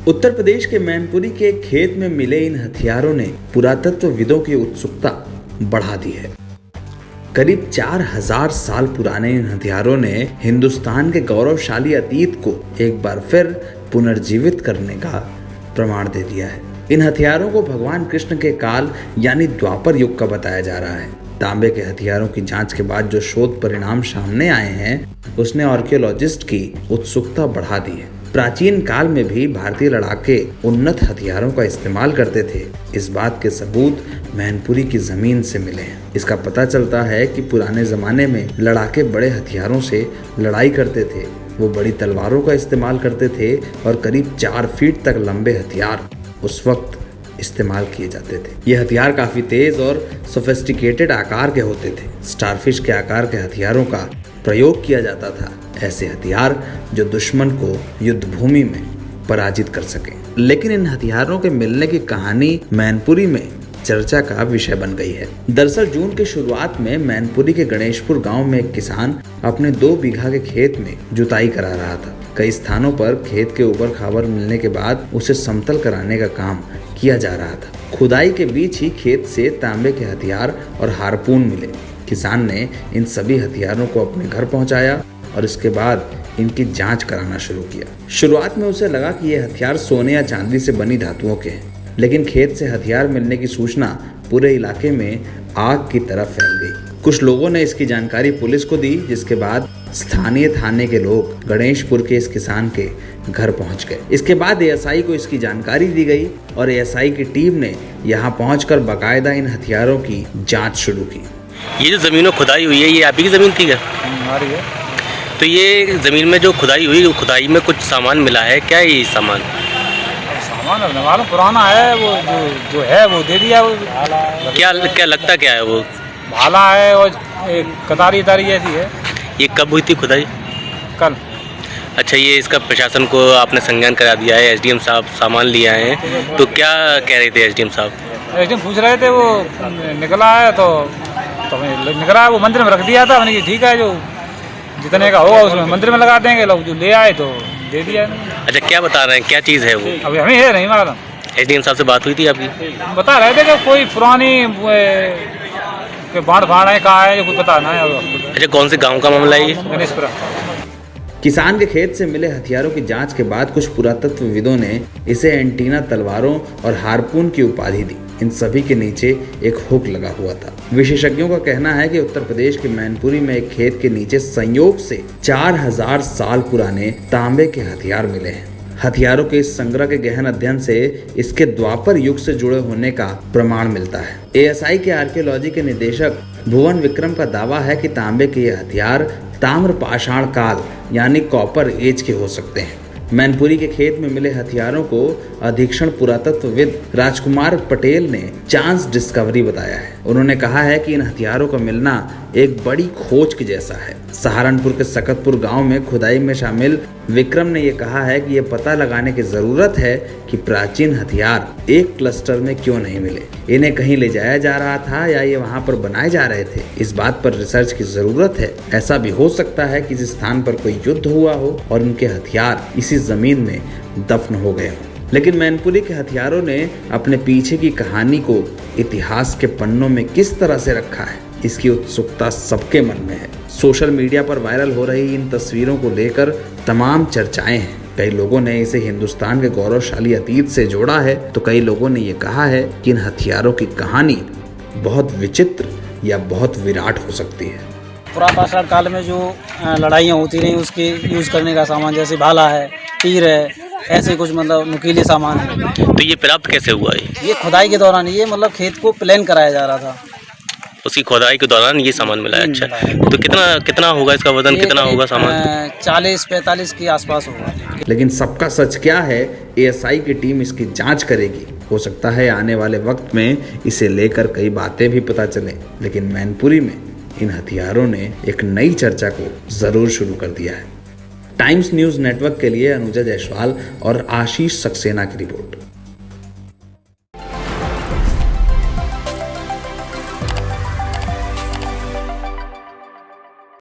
उत्तर प्रदेश के मैनपुरी के एक खेत में मिले इन हथियारों ने पुरातत्वविदों की उत्सुकता बढ़ा दी है। करीब 4000 साल पुराने इन हथियारों ने हिंदुस्तान के गौरवशाली अतीत को एक बार फिर पुनर्जीवित करने का प्रमाण दे दिया है। इन हथियारों को भगवान कृष्ण के काल यानी द्वापर युग का बताया जा रहा है। तांबे के हथियारों की जांच के बाद जो शोध परिणाम सामने आए हैं उसने आर्कियोलॉजिस्ट की उत्सुकता बढ़ा दी है। प्राचीन काल में भी भारतीय लड़ाके उन्नत हथियारों का इस्तेमाल करते थे। इस बात के सबूत मैनपुरी की जमीन से मिले हैं। इसका पता चलता है कि पुराने जमाने में लड़ाके बड़े हथियारों से लड़ाई करते थे। वो बड़ी तलवारों का इस्तेमाल करते थे और करीब 4 फीट तक लंबे हथियार उस वक्त इस्तेमाल किए जाते थे। ये हथियार काफी तेज और सोफिस्टिकेटेड आकार के होते थे। स्टारफिश के आकार के हथियारों का प्रयोग किया जाता था। ऐसे हथियार जो दुश्मन को युद्ध भूमि में पराजित कर सके। लेकिन इन हथियारों के मिलने की कहानी मैनपुरी में चर्चा का विषय बन गई है। दरअसल जून की शुरुआत में मैनपुरी के गणेशपुर गांव में एक किसान अपने 2 बीघा के खेत में जुताई करा रहा था। कई स्थानों पर खेत के ऊबड़ खाबड़ मिलने के बाद उसे समतल कराने का काम किया जा रहा था। खुदाई के बीच ही खेत से तांबे के हथियार और हारपून मिले। किसान ने इन सभी हथियारों को अपने घर पहुंचाया और इसके बाद इनकी जांच कराना शुरू किया। शुरुआत में उसे लगा कि ये हथियार सोने या चांदी से बनी धातुओं के हैं, लेकिन खेत से हथियार मिलने की सूचना पूरे इलाके में आग की तरह फैल गई। कुछ लोगों ने इसकी जानकारी पुलिस को दी, जिसके बाद स्थानीय थाने के लोग गणेशपुर के इस किसान के घर पहुंच गए। इसके बाद एएसआई को इसकी जानकारी दी गई और एएसआई की टीम ने यहां पहुंचकर बाकायदा इन हथियारों की जांच शुरू की। ये जो जमीनों खुदाई हुई है, ये आप ही की जमीन थी क्या? हमारी है। तो ये जमीन में जो खुदाई हुई, खुदाई में कुछ सामान मिला है क्या? ये सामान सामान पुराना है, वो जो है वो दे दिया। वो क्या लगता क्या है? वो भाला है और एक कतारी जैसी है। ये कब हुई थी खुदाई? कल। अच्छा, ये इसका प्रशासन को आपने संज्ञान करा दिया है? एसडीएम साहब सामान लिया है, तो क्या कह रहे थे एसडीएम साहब? एसडीएम पूछ रहे थे, वो निकला है तो निकला है, वो मंदिर में रख दिया था। मैंने ठीक है, जो जितने का होगा उसमें मंदिर में लगा देंगे। लोग जो ले आए तो दे दिया। अच्छा, क्या बता रहे हैं, क्या चीज़ है वो? अभी हमें है नहीं मालूम। एसडीएम साहब से बात हुई थी आपकी? बता रहे थे कि कोई पुरानी बाढ़ है, कहाँ है, कुछ पता ना है। अच्छा, कौन से गांव का मामला है ये? गणेशपुरा। किसान के खेत से मिले हथियारों की जांच के बाद कुछ पुरातत्वविदों ने इसे एंटीना तलवारों और हारपून की उपाधि दी। इन सभी के नीचे एक हुक लगा हुआ था। विशेषज्ञों का कहना है कि उत्तर प्रदेश के मैनपुरी में एक खेत के नीचे संयोग से 4000 साल पुराने तांबे के हथियार मिले हैं। हथियारों के इस संग्रह के गहन अध्ययन से इसके द्वापर युग से जुड़े होने का प्रमाण मिलता है। एएसआई के आर्कियोलॉजी के निदेशक भुवन विक्रम का दावा है कि तांबे के ये हथियार ताम्र पाषाण काल यानी कॉपर एज के हो सकते हैं। मैनपुरी के खेत में मिले हथियारों को अधीक्षण पुरातत्वविद राजकुमार पटेल ने चांस डिस्कवरी बताया है। उन्होंने कहा है कि इन हथियारों का मिलना एक बड़ी खोज के जैसा है। सहारनपुर के सकतपुर गांव में खुदाई में शामिल विक्रम ने यह कहा है कि यह पता लगाने की जरूरत है कि प्राचीन हथियार एक क्लस्टर में क्यों नहीं मिले। इन्हें कहीं ले जाया जा रहा था या ये वहां पर बनाए जा रहे थे। इस बात पर रिसर्च की जरूरत है। ऐसा भी हो सकता है कि जिस स्थान पर कोई युद्ध हुआ हो और उनके हथियार इसी जमीन में दफन हो गए हों। लेकिन मैनपुरी के हथियारों ने अपने पीछे की कहानी को इतिहास के पन्नों में किस तरह से रखा है, इसकी उत्सुकता सबके मन में है। सोशल मीडिया पर वायरल हो रही इन तस्वीरों को लेकर तमाम चर्चाएं हैं। कई लोगों ने इसे हिंदुस्तान के गौरवशाली अतीत से जोड़ा है, तो कई लोगों ने ये कहा है कि इन हथियारों की कहानी बहुत विचित्र या बहुत विराट हो सकती है। पुरातन काल में जो लड़ाइयाँ होती रही उसके यूज करने का सामान, जैसे भाला है, तीर है, ऐसे कुछ मतलब नुकीले सामान है। तो ये प्राप्त कैसे हुआ है? ये खुदाई के दौरान, ये मतलब खेत को प्लान कराया जा रहा था, उसी खुदाई के दौरान ये सामान मिला है। अच्छा, तो कितना होगा इसका वजन? कितना होगा सामान? 40-45 के आसपास होगा। लेकिन सबका सच क्या है, एएसआई की टीम इसकी जांच करेगी। हो सकता है आने वाले वक्त में इसे लेकर कई बातें भी पता चलें। लेकिन मैनपुरी में इन हथियारों ने एक नई चर्चा को जरूर शुरू कर दिया है। टाइम्स न्यूज़ नेटवर्क के लिए अनुजा जायसवाल और आशीष सक्सेना की रिपोर्ट।